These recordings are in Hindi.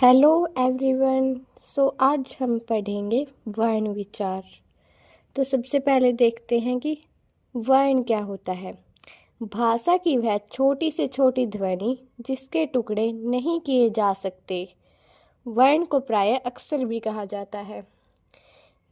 Hello everyone. आज हम पढ़ेंगे वर्ण विचार। तो सबसे पहले देखते हैं कि वर्ण क्या होता है। भाषा की वह छोटी से छोटी ध्वनि जिसके टुकड़े नहीं किए जा सकते, वर्ण को प्रायः अक्षर भी कहा जाता है।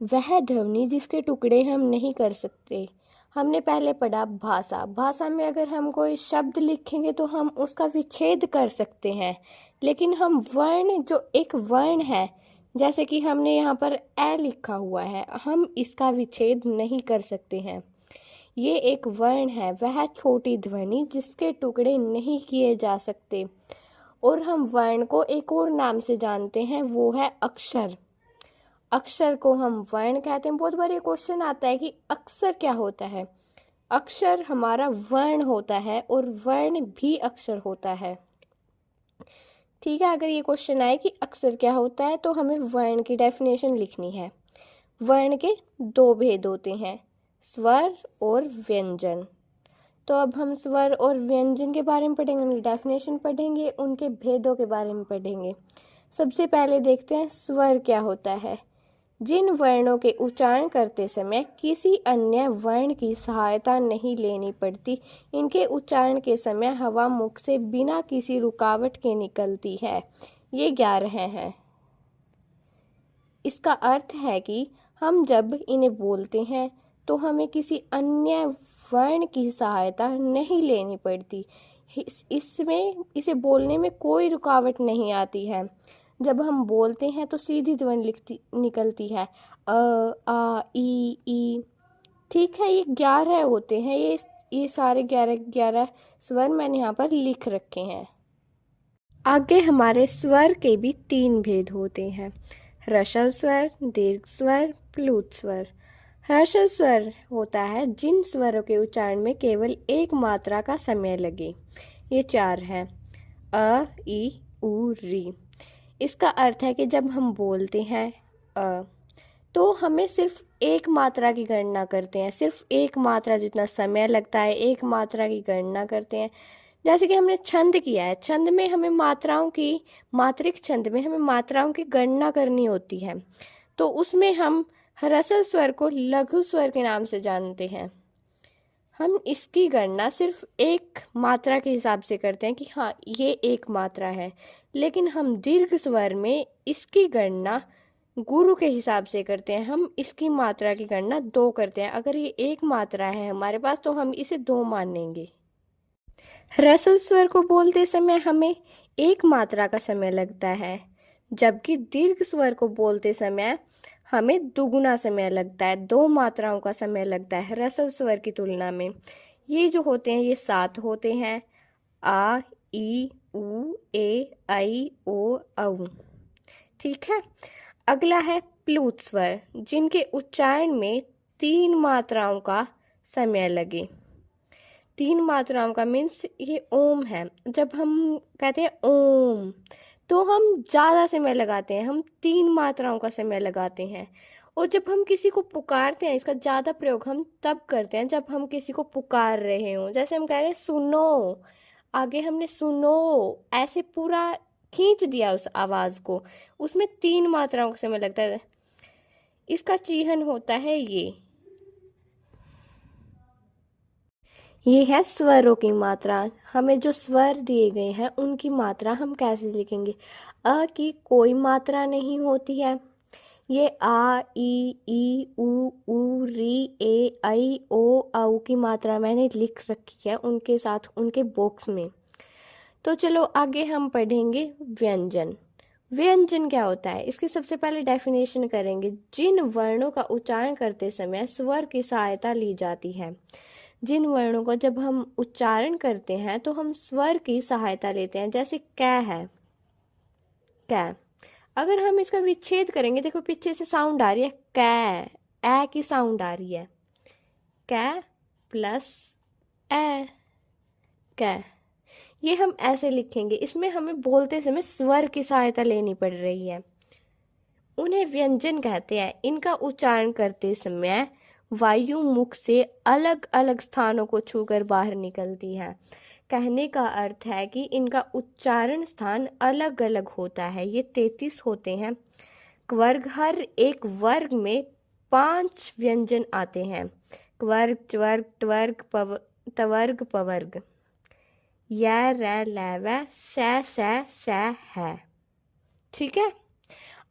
वह ध्वनि जिसके टुकड़े हम नहीं कर सकते। हमने पहले पढ़ा भाषा। भाषा में अगर हम कोई शब्द लिखेंगे तो हम उसका विच्छेद कर सकते हैं, लेकिन हम वर्ण, जो एक वर्ण है, जैसे कि हमने यहाँ पर ए लिखा हुआ है, हम इसका विच्छेद नहीं कर सकते हैं। ये एक वर्ण है, वह छोटी ध्वनि जिसके टुकड़े नहीं किए जा सकते। और हम वर्ण को एक और नाम से जानते हैं, वो है अक्षर। अक्षर को हम वर्ण कहते हैं। बहुत बार ये क्वेश्चन आता है कि अक्षर क्या होता है। अक्षर हमारा वर्ण होता है और वर्ण भी अक्षर होता है। ठीक है, अगर ये क्वेश्चन आए कि अक्षर क्या होता है तो हमें वर्ण की डेफिनेशन लिखनी है। वर्ण के दो भेद होते हैं, स्वर और व्यंजन। तो अब हम स्वर और व्यंजन के बारे में पढ़ेंगे, उनकी डेफिनेशन पढ़ेंगे, उनके भेदों के बारे में पढ़ेंगे। सबसे पहले देखते हैं स्वर क्या होता है। जिन वर्णों के उच्चारण करते समय किसी अन्य वर्ण की सहायता नहीं लेनी पड़ती, इनके उच्चारण के समय हवा मुख से बिना किसी रुकावट के निकलती है, ये 11 हैं। इसका अर्थ है कि हम जब इन्हें बोलते हैं तो हमें किसी अन्य वर्ण की सहायता नहीं लेनी पड़ती। इसमें इसे बोलने में कोई रुकावट नहीं आती है। जब हम बोलते हैं तो सीधी ध्वनि निकलती है, अ, आ, ई। ठीक है, ये 11 होते हैं। ये सारे 11 स्वर मैंने यहाँ पर लिख रखे हैं। आगे हमारे स्वर के भी 3 भेद होते हैं, ह्रस्व स्वर, दीर्घ स्वर, प्लुत स्वर। ह्रस्व स्वर होता है जिन स्वरों के उच्चारण में केवल एक मात्रा का समय लगे। ये 4 हैं, अ, ई, उ, री। इसका अर्थ है कि जब हम बोलते हैं तो हमें सिर्फ एक मात्रा की गणना करते हैं, सिर्फ एक मात्रा जितना समय लगता है, एक मात्रा की गणना करते हैं। जैसे कि हमने छंद किया है, छंद में हमें मात्रिक छंद में हमें मात्राओं की गणना करनी होती है, तो उसमें हम ह्रस्व स्वर को लघु स्वर के नाम से जानते हैं। हम इसकी गणना सिर्फ एक मात्रा के हिसाब से करते हैं कि हाँ, ये एक मात्रा है, लेकिन हम दीर्घ स्वर में इसकी गणना गुरु के हिसाब से करते हैं। हम इसकी मात्रा की गणना 2 करते हैं। अगर ये एक मात्रा है हमारे पास तो हम इसे 2 मानेंगे। ह्रस्व स्वर को बोलते समय हमें एक मात्रा का समय लगता है, जबकि दीर्घ स्वर को बोलते समय हमें दुगुना समय लगता है, 2 मात्राओं का समय लगता है ह्रस्व स्वर की तुलना में। ये जो होते हैं ये 7 होते हैं, आ, ई, उ, ए, ऐ, ओ, औ। ठीक है, अगला है प्लुत स्वर, जिनके उच्चारण में 3 मात्राओं का समय लगे। 3 मात्राओं का मीन्स ये ओम है। जब हम कहते हैं ओम तो हम ज़्यादा समय लगाते हैं, हम 3 मात्राओं का समय लगाते हैं। और जब हम किसी को पुकारते हैं, इसका ज़्यादा प्रयोग हम तब करते हैं जब हम किसी को पुकार रहे हों। जैसे हम कह रहे हैं सुनो, आगे हमने सुनो ऐसे पूरा खींच दिया उस आवाज़ को, उसमें 3 मात्राओं का समय लगता है। इसका चिन्ह होता है ये है स्वरों की मात्रा। हमें जो स्वर दिए गए हैं उनकी मात्रा हम कैसे लिखेंगे। अ की कोई मात्रा नहीं होती है। ये आ, ई, उ, री, ए, ऐ, ओ, औ की मात्रा मैंने लिख रखी है उनके साथ उनके बॉक्स में। तो चलो आगे हम पढ़ेंगे व्यंजन। व्यंजन क्या होता है, इसकी सबसे पहले डेफिनेशन करेंगे। जिन वर्णों का उच्चारण करते समय स्वर की सहायता ली जाती है। जिन वर्णों को जब हम उच्चारण करते हैं तो हम स्वर की सहायता लेते हैं। जैसे कै है, कै। अगर हम इसका विच्छेद करेंगे, देखो पीछे से साउंड आ रही है कै, ए की साउंड आ रही है, कै प्लस ए, कै। ये हम ऐसे लिखेंगे। इसमें हमें बोलते समय स्वर की सहायता लेनी पड़ रही है। उन्हें व्यंजन कहते हैं। इनका उच्चारण करते समय वायु मुख से अलग अलग स्थानों को छूकर बाहर निकलती है। कहने का अर्थ है कि इनका उच्चारण स्थान अलग अलग होता है। ये 33 होते हैं वर्ग। हर एक वर्ग में 5 व्यंजन आते हैं। क्वर्ग, च्वर्ग, ट्वर्ग, तवर्ग, पवर्ग। य, र, ल, व, श है। ठीक है।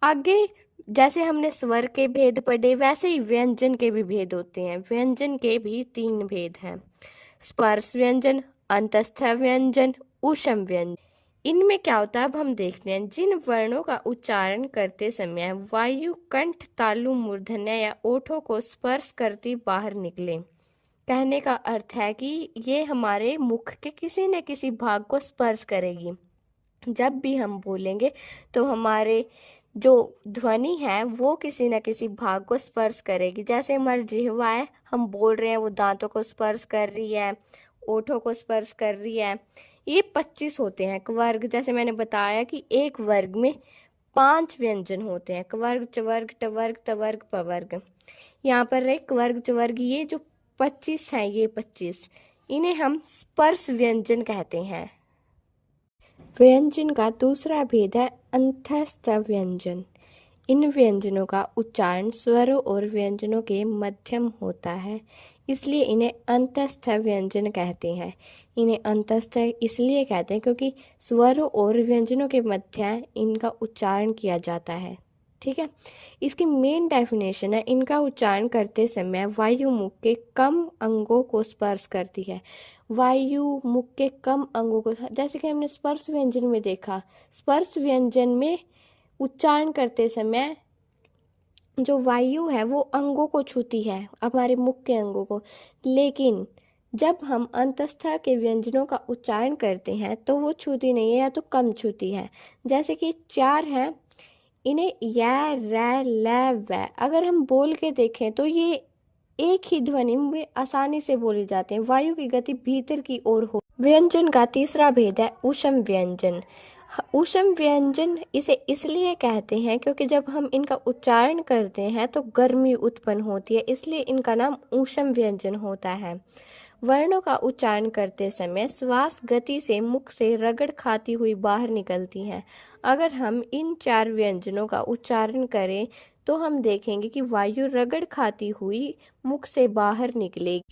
आगे जैसे हमने स्वर के भेद पढ़े, वैसे ही व्यंजन के भी भेद होते हैं। व्यंजन के भी 3 भेद हैं: स्पर्श व्यंजन, अंतस्थ व्यंजन, ऊष्म व्यंजन। इनमें क्या होता है अब हम देखते हैं। जिन वर्णों का उच्चारण करते समय वायु कंठ, तालु, मूर्धन्य या ओठों को स्पर्श करती बाहर निकले। कहने का अर्थ है कि ये हमारे मुख के किसी न किसी भाग को स्पर्श करेगी। जब भी हम बोलेंगे तो हमारे जो ध्वनि है वो किसी न किसी भाग को स्पर्श करेगी। जैसे हमारी जिह्वा है, हम बोल रहे हैं, वो दांतों को स्पर्श कर रही है, ओठों को स्पर्श कर रही है। ये 25 होते हैं वर्ग। जैसे मैंने बताया कि एक वर्ग में 5 व्यंजन होते हैं: क्वर्ग, च्वर्ग, टवर्ग, तवर्ग, पवर्ग। यहाँ पर रहे क्वर्ग, च्वर्ग। ये जो 25 हैं, ये 25 इन्हें हम स्पर्श व्यंजन कहते हैं। व्यंजन का दूसरा भेद है अंतस्थ व्यंजन। इन व्यंजनों का उच्चारण स्वरों और व्यंजनों के मध्यम होता है, इसलिए इन्हें अंतस्थ व्यंजन कहते हैं। इन्हें अंतस्थ इसलिए कहते हैं क्योंकि स्वरों और व्यंजनों के मध्य इनका उच्चारण किया जाता है। ठीक है। इसकी मेन डेफिनेशन है, इनका उच्चारण करते समय वायु मुख के कम अंगों को स्पर्श करती है। वायु मुख के कम अंगों को, जैसे कि हमने स्पर्श व्यंजन में देखा, स्पर्श व्यंजन में उच्चारण करते समय जो वायु है वो अंगों को छूती है, हमारे मुख के अंगों को। लेकिन जब हम अंतस्थ के व्यंजनों का उच्चारण करते हैं तो वो छूती नहीं है या तो कम छूती है। जैसे कि 4 हैं, इन्हें य, र, ल, व अगर हम बोल के देखें तो ये एक ही ध्वनि में आसानी से बोले जाते हैं। वायु की गति भीतर की ओर हो। व्यंजन का तीसरा भेद है ऊष्म व्यंजन। ऊष्म व्यंजन इसे इसलिए कहते हैं क्योंकि जब हम इनका उच्चारण करते हैं तो गर्मी उत्पन्न होती है, इसलिए इनका नाम ऊष्म व्यंजन होता है। वर्णों का उच्चारण करते समय श्वास गति से मुख से रगड़ खाती हुई बाहर निकलती है। अगर हम इन 4 व्यंजनों का उच्चारण करें तो हम देखेंगे कि वायु रगड़ खाती हुई मुख से बाहर निकलेगी।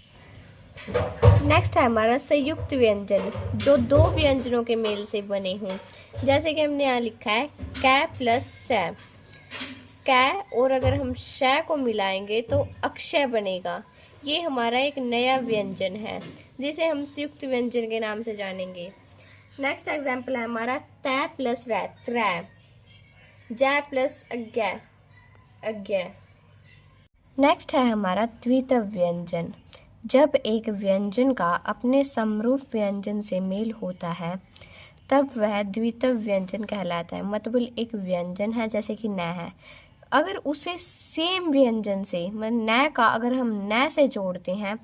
नेक्स्ट है हमारा संयुक्त व्यंजन, जो 2 व्यंजनों के मेल से बने हों। जैसे कि हमने यहाँ लिखा है कै प्लस श। कै और अगर हम श को मिलाएंगे तो अक्षय बनेगा। ये हमारा एक नया व्यंजन है जिसे हम संयुक्त व्यंजन के नाम से जानेंगे। नेक्स्ट एग्जाम्पल है हमारा तै प्लस रै, त्रै। जै प्लस अज्ञ, अज्ञ। नेक्स्ट है हमारा द्वित्व व्यंजन। जब एक व्यंजन का अपने समरूप व्यंजन से मेल होता है तब वह द्वित्व व्यंजन कहलाता है। मतलब एक व्यंजन है जैसे कि न है, अगर उसे सेम व्यंजन से मतलब न का अगर हम न से जोड़ते हैं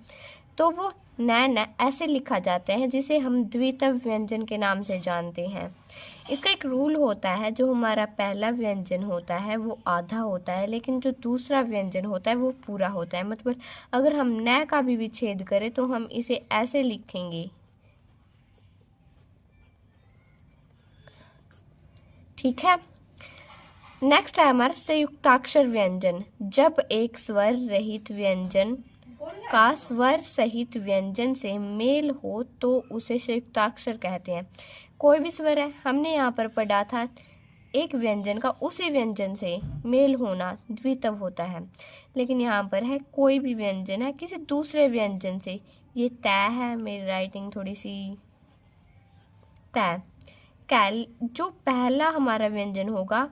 तो वो न ऐसे लिखा जाता है जिसे हम द्वित्व व्यंजन के नाम से जानते हैं। इसका एक रूल होता है, जो हमारा पहला व्यंजन होता है वो आधा होता है, लेकिन जो दूसरा व्यंजन होता है वो पूरा होता है। मतलब अगर हम न का भी विच्छेद करें तो हम इसे ऐसे लिखेंगे। ठीक है। नेक्स्ट है हमारा संयुक्ताक्षर व्यंजन। जब एक स्वर रहित व्यंजन का स्वर सहित व्यंजन से मेल हो तो उसे संयुक्ताक्षर कहते हैं। कोई भी स्वर है, हमने यहाँ पर पढ़ा था एक व्यंजन का उसी व्यंजन से मेल होना द्वित्व होता है, लेकिन यहाँ पर है कोई भी व्यंजन है किसी दूसरे व्यंजन से। ये तय है, मेरी राइटिंग थोड़ी सी तय। कैल जो पहला हमारा व्यंजन होगा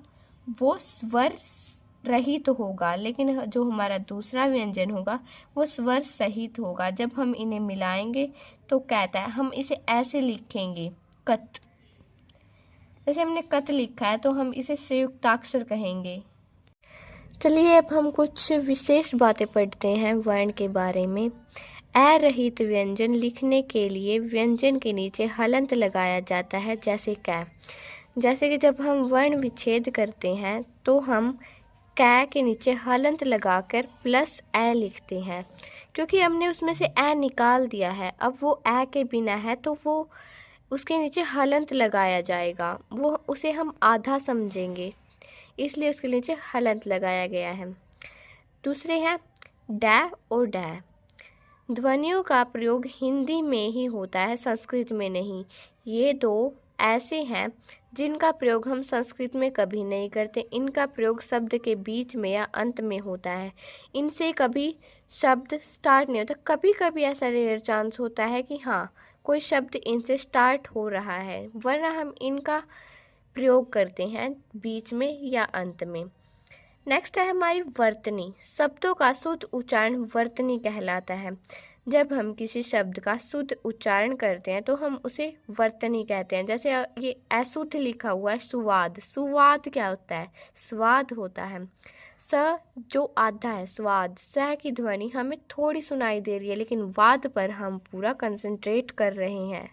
वो स्वर रहित होगा, लेकिन जो हमारा दूसरा व्यंजन होगा वो स्वर सहित होगा। जब हम इन्हें मिलाएंगे तो कहता है, हम इसे ऐसे लिखेंगे कत। जैसे हमने कत लिखा है तो हम इसे संयुक्ताक्षर कहेंगे। चलिए अब हम कुछ विशेष बातें पढ़ते हैं वर्ण के बारे में। अ रहित व्यंजन लिखने के लिए व्यंजन के नीचे हलंत लगाया जाता है, जैसे कै। जैसे कि जब हम वर्ण विच्छेद करते हैं तो हम कै के नीचे हलंत लगाकर प्लस ए लिखते हैं, क्योंकि हमने उसमें से ए निकाल दिया है। अब वो ए के बिना है तो वो उसके नीचे हलंत लगाया जाएगा, वो उसे हम आधा समझेंगे, इसलिए उसके नीचे हलंत लगाया गया है। दूसरे हैं डै और डै। ध्वनियों का प्रयोग हिंदी में ही होता है, संस्कृत में नहीं। ये दो ऐसे हैं जिनका प्रयोग हम संस्कृत में कभी नहीं करते। इनका प्रयोग शब्द के बीच में या अंत में होता है। इनसे कभी शब्द स्टार्ट नहीं होता। कभी कभी ऐसा रेयर चांस होता है कि हाँ, कोई शब्द इनसे स्टार्ट हो रहा है, वरना हम इनका प्रयोग करते हैं बीच में या अंत में। नेक्स्ट है हमारी वर्तनी। शब्दों का शुद्ध उच्चारण वर्तनी कहलाता है। जब हम किसी शब्द का शुद्ध उच्चारण करते हैं तो हम उसे वर्तनी कहते हैं। जैसे ये अशुद्ध लिखा हुआ है सुवाद, सुवाद क्या होता है? स्वाद होता है। स जो आधा है स्वाद, स की ध्वनि हमें थोड़ी सुनाई दे रही है, लेकिन वाद पर हम पूरा कंसंट्रेट कर रहे हैं।